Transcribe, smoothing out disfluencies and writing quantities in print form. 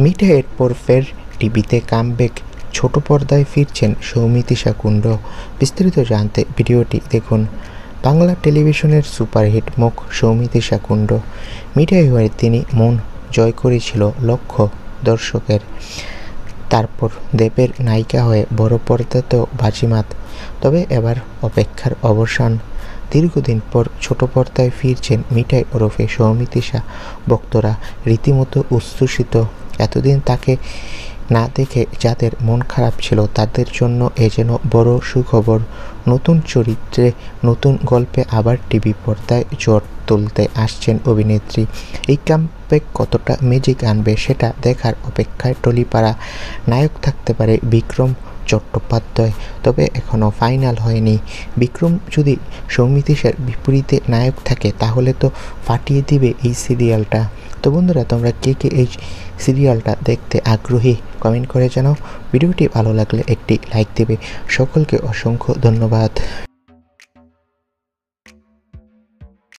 মিঠা এরপর ফের টিভিতে কামব্যাক, ছোট পর্দায় ফিরছেন সৌমিত্রিষা কুণ্ড। বিস্তারিত জানতে ভিডিওটি দেখুন। বাংলা টেলিভিশনের সুপারহিট মুখ সৌমিত্রিষা কুণ্ড। মিঠাই হয়ে তিনি মন জয় করেছিল লক্ষ দর্শকের। তারপর দেবের নায়িকা হয়ে বড় পর্দাতেও বাজিমাত। তবে এবার অপেক্ষার অবসান। দীর্ঘদিন পর ছোট পর্দায় ফিরছেন মিঠাই ওরফে সৌমিত্রিষা। ভক্তরা রীতিমতো উচ্ছ্বসিত। এতদিন তাকে না দেখে যাদের মন খারাপ ছিল তাদের জন্য এ যেন বড় সুখবর। নতুন চরিত্রে, নতুন গল্পে আবার টিভি পর্দায় ঝড় তুলতে আসছেন অভিনেত্রী। এই কামব্যাক কতটা ম্যাজিক আনবে সেটা দেখার অপেক্ষায় টলিপাড়া। নায়ক থাকতে পারে বিক্রম চট্টোপাধ্যায়, তবে এখনও ফাইনাল হয়নি। বিক্রম যদি সৌমিত্রিষার বিপরীতে নায়ক থাকে তাহলে তো ফাটিয়ে দিবে এই সিরিয়ালটা। তো বন্ধুরা, তোমরা কে কে এই সিরিয়ালটা দেখতে আগ্রহী কমেন্ট করে জানাও। ভিডিওটি ভালো লাগলে একটি লাইক দেবে। সকলকে অসংখ্য ধন্যবাদ।